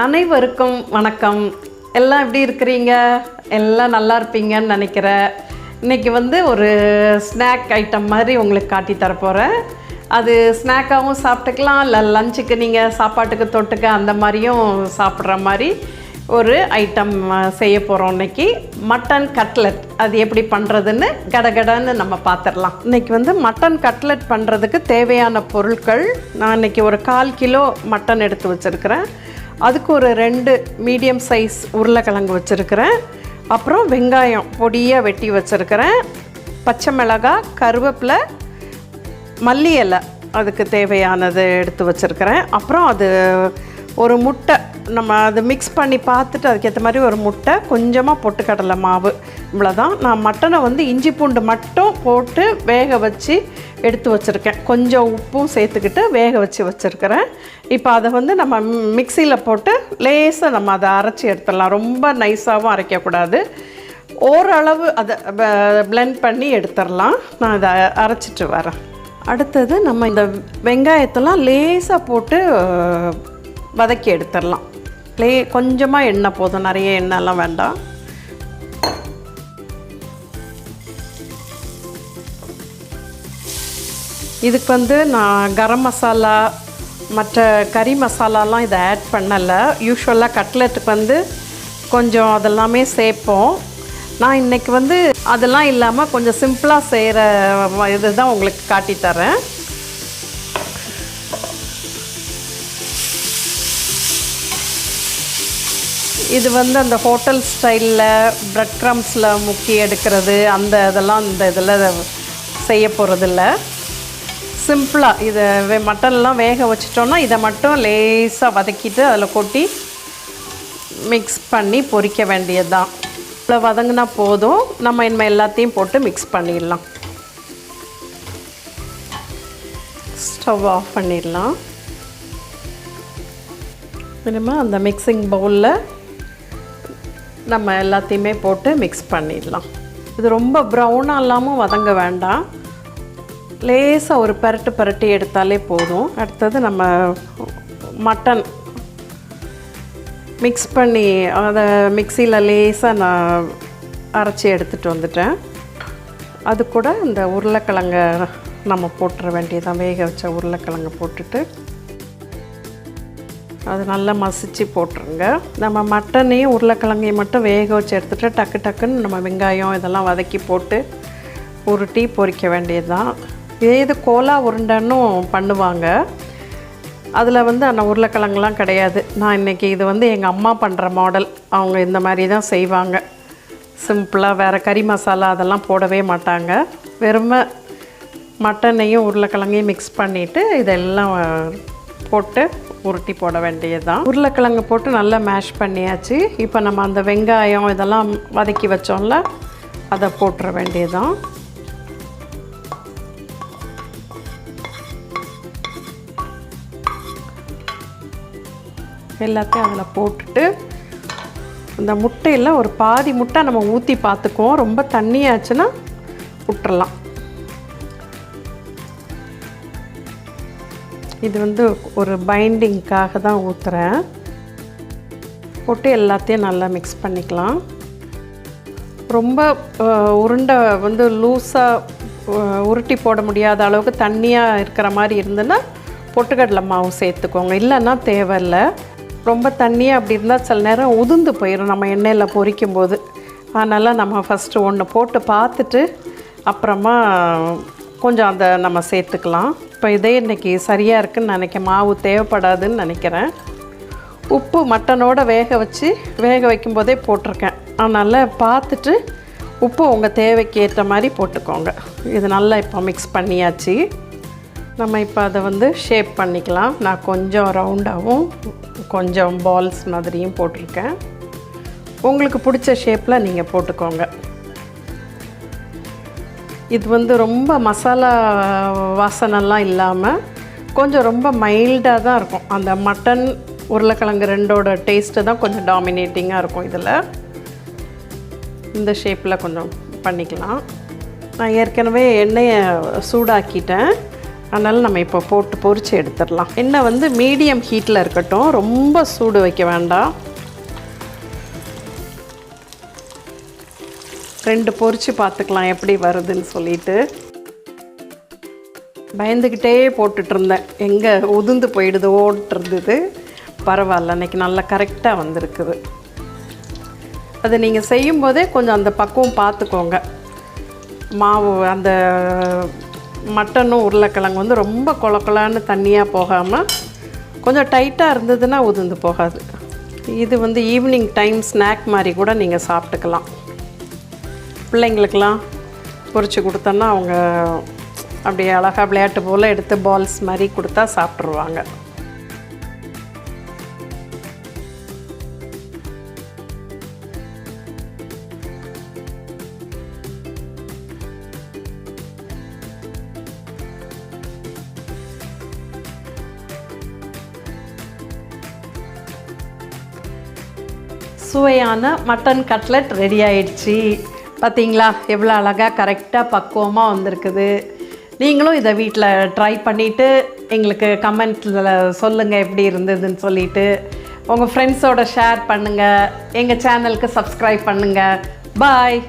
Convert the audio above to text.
அனைவருக்கும் வணக்கம். எல்லாம் எப்படி இருக்கிறீங்க? எல்லாம் நல்லா இருப்பீங்கன்னு நினைக்கிறேன். இன்றைக்கி ஒரு ஸ்நாக் ஐட்டம் மாதிரி உங்களுக்கு காட்டி தரப்போகிறேன். அது ஸ்நாக்காகவும் சாப்பிட்டுக்கலாம், இல்லை லஞ்சுக்கு நீங்கள் சாப்பாட்டுக்கு தொட்டுக்க அந்த மாதிரியும் சாப்பிட்ற மாதிரி ஒரு ஐட்டம் செய்ய போகிறோம். இன்றைக்கி மட்டன் கட்லெட். அது எப்படி பண்ணுறதுன்னு கடகடன்னு நம்ம பார்த்துடலாம். இன்றைக்கி மட்டன் கட்லெட் பண்ணுறதுக்கு தேவையான பொருட்கள், நான் இன்றைக்கி ஒரு 1/4 கிலோ மட்டன் எடுத்து வச்சுருக்கிறேன். அதுக்கு ஒரு 2 மீடியம் சைஸ் உருளைக்கிழங்கு வச்சுருக்கிறேன். அப்புறம் வெங்காயம் பொடியாக வெட்டி வச்சுருக்கிறேன். பச்சை மிளகாய், கருவேப்பிலை, மல்லி இலை அதுக்கு தேவையானது எடுத்து வச்சுருக்கிறேன். அப்புறம் அது ஒரு முட்டை, நம்ம அது மிக்ஸ் பண்ணி பார்த்துட்டு அதுக்கேற்ற மாதிரி ஒரு முட்டை, கொஞ்சமாக பொட்டுக்கடலை மாவு, இவ்வளோதான். நான் மட்டனை இஞ்சி பூண்டு மட்டும் போட்டு வேக வச்சு எடுத்து வச்சுருக்கேன். கொஞ்சம் உப்பும் சேர்த்துக்கிட்டு வேக வச்சு வச்சுருக்கிறேன். இப்போ அதை நம்ம மிக்சியில் போட்டு லேசாக நம்ம அதை அரைச்சி எடுத்துடலாம். ரொம்ப நைஸாகவும் அரைக்கக்கூடாது, ஓரளவு அதை பிளெண்ட் பண்ணி எடுத்துடலாம். நான் அதை அரைச்சிட்டு வரேன். அடுத்தது நம்ம இந்த வெங்காயத்தெல்லாம் லேசாக போட்டு வதக்கி எடுத்துடலாம். கொஞ்சமாக எண்ணெய் போதும், நிறைய எண்ணெய்லாம் வேண்டாம். இதுக்கு நான் கரம் மசாலா மற்ற கறி மசாலாலாம் இதை ஆட் பண்ணலை. யூஸ்வலாக கட்லெட்டுக்கு கொஞ்சம் அதெல்லாமே சேர்ப்போம். நான் இன்றைக்கி அதெல்லாம் இல்லாமல் கொஞ்சம் சிம்பிளாக செய்கிற இது தான் உங்களுக்கு காட்டித்தரேன். இது அந்த ஹோட்டல் ஸ்டைலில் ப்ரெட் க்ரம்ஸில் முக்கி எடுக்கிறது, அந்த இதெல்லாம் இந்த இதில் செய்ய போகிறதில்ல. சிம்பிளாக இதை மட்டன்லாம் வேக வச்சிட்டோன்னா இதை மட்டும் லேசாக வதக்கிட்டு அதில் கொட்டி மிக்ஸ் பண்ணி பொரிக்க வேண்டியது தான். இவ்வளோ வதங்கினா போதும். நம்ம இனிமேல் எல்லாத்தையும் போட்டு மிக்ஸ் பண்ணிடலாம். ஸ்டவ் ஆஃப் பண்ணிடலாம். இனிமேல் அந்த மிக்சிங் பவுலில் நம்ம எல்லாத்தையுமே போட்டு மிக்ஸ் பண்ணிடலாம். இது ரொம்ப ப்ரௌனாக இல்லாமல் வதங்க வேண்டாம், லேசாக ஒரு பரட்டி எடுத்தாலே போதும். அடுத்தது நம்ம மட்டன் மிக்ஸ் பண்ணி அதை மிக்சியில் லேசாக நான் அரைச்சி எடுத்துகிட்டு வந்துட்டேன். அது கூட இந்த உருளைக்கிழங்கை நம்ம போட்டுற வேண்டியதான். வேக வச்ச உருளைக்கிழங்கை போட்டுட்டு அது நல்லா மசிச்சு போட்டுருங்க. நம்ம மட்டனையும் உருளைக்கிழங்கையும் மட்டும் வேக வச்சு எடுத்துகிட்டு டக்கு டக்குன்னு நம்ம வெங்காயம் இதெல்லாம் வதக்கி போட்டு உருட்டி பொரிக்க வேண்டியது தான். இது கோலா உருண்டைன்னும் பண்ணுவாங்க. அதில் அந்த உருளைக்கிழங்குலாம் கிடையாது. நான் இன்றைக்கி இது எங்கள் அம்மா பண்ணுற மாடல். அவங்க இந்த மாதிரி தான் செய்வாங்க. சிம்பிளாக வேறு கறி மசாலா அதெல்லாம் போடவே மாட்டாங்க. வெறும் மட்டனையும் உருளைக்கிழங்கையும் மிக்ஸ் பண்ணிவிட்டு இதெல்லாம் போட்டு உருட்டி போட வேண்டியது தான். உருளைக்கிழங்கு போட்டு நல்லா மேஷ் பண்ணியாச்சு. இப்போ நம்ம அந்த வெங்காயம் இதெல்லாம் வதக்கி வச்சோம்ல, அதை போட்டுற வேண்டியது தான். எல்லாத்தையும் அதில் போட்டுட்டு அந்த முட்டையில் ஒரு பாதி முட்டை நம்ம ஊற்றி பார்த்துக்குவோம். ரொம்ப தண்ணியாச்சுன்னா விட்டுறலாம். இது ஒரு பைண்டிங்காக தான் ஊற்றுறேன். போட்டு எல்லாத்தையும் நல்லா மிக்ஸ் பண்ணிக்கலாம். ரொம்ப உருண்டை லூஸாக உருட்டி போட முடியாத அளவுக்கு தண்ணியாக இருக்கிற மாதிரி இருந்துன்னா பொட்டுக்கடலை மாவு சேர்த்துக்கோங்க, இல்லைன்னா தேவையில்லை. ரொம்ப தண்ணியாக அப்படி இருந்தால் சில நேரம் உதிர்ந்து போயிடும் நம்ம எண்ணெயில் பொரிக்கும் போது. அதனால் நம்ம ஃபஸ்ட்டு ஒன்று போட்டு பார்த்துட்டு அப்புறமா கொஞ்சம் அதை நம்ம சேர்த்துக்கலாம். இப்போ இதே இன்றைக்கி சரியாக இருக்குதுன்னு நினைக்கிறேன். மாவு தேவைப்படாதுன்னு நினைக்கிறேன். உப்பு மட்டனோடு வேக வைக்கும்போதே போட்டிருக்கேன். அதனால் பார்த்துட்டு உப்பு உங்கள் தேவைக்கு ஏற்ற மாதிரி போட்டுக்கோங்க. இது நல்லா இப்போ மிக்ஸ் பண்ணியாச்சு. நம்ம இப்போ அதை ஷேப் பண்ணிக்கலாம். நான் கொஞ்சம் ரவுண்டாகவும் கொஞ்சம் பால்ஸ் மாதிரியும் போட்டிருக்கேன். உங்களுக்கு பிடிச்ச ஷேப்பில் நீங்கள் போட்டுக்கோங்க. இது ரொம்ப மசாலா வாசனைலாம் இல்லாமல் கொஞ்சம் ரொம்ப மைல்டாக தான் இருக்கும். அந்த மட்டன் உருளைக்கிழங்கு ரெண்டோட டேஸ்ட்டு தான் கொஞ்சம் டாமினேட்டிங்காக இருக்கும். இதில் இந்த ஷேப்பில் கொஞ்சம் பண்ணிக்கலாம். நான் ஏற்கனவே எண்ணெயை சூடாக்கிட்டேன். அதனால் நம்ம இப்போ போட்டு பொரித்து எடுத்துடலாம். எண்ணெய் வந்து மீடியம் ஹீட்டில் இருக்கட்டும், ரொம்ப சூடு வைக்க வேண்டாம். 2 பொரித்து பார்த்துக்கலாம் எப்படி வருதுன்னு சொல்லிட்டு. பயந்துக்கிட்டே போட்டுட்ருந்தேன், எங்கே உதிர்ந்து போயிடுதோன்ட்டு இருந்தது. பரவாயில்ல, அன்றைக்கி நல்லா கரெக்டாக வந்திருக்குது. அது நீங்கள் செய்யும்போதே கொஞ்சம் அந்த பக்குவம் பார்த்துக்கோங்க. மாவு அந்த மட்டனும் உருளைக்கிழங்கு வந்து ரொம்ப கொலக்கொலான்னு தண்ணியாக போகாமல் கொஞ்சம் டைட்டாக இருந்ததுன்னா உதிர்ந்து போகாது. இது வந்து ஈவினிங் டைம் ஸ்நாக் மாதிரி கூட நீங்கள் சாப்பிட்டுக்கலாம். பிள்ளைங்களுக்கெல்லாம் பொரித்து கொடுத்தோன்னா அவங்க அப்படியே அழகாக விளையாட்டு போல் எடுத்து பால்ஸ் மாதிரி கொடுத்தா சாப்பிட்ருவாங்க. சுவையான மட்டன் கட்லெட் ரெடி ஆயிடுச்சு. பார்த்தீங்களா எவ்வளோ அழகாக கரெக்டாக பக்குவமாக வந்திருக்குது. நீங்களும் இதை வீட்டில் ட்ரை பண்ணிவிட்டு எங்களுக்கு கமெண்ட்டில் சொல்லுங்கள் எப்படி இருந்ததுன்னு சொல்லிவிட்டு. உங்கள் ஃப்ரெண்ட்ஸோட ஷேர் பண்ணுங்கள். எங்கள் சேனலுக்கு சப்ஸ்கிரைப் பண்ணுங்கள். பாய்.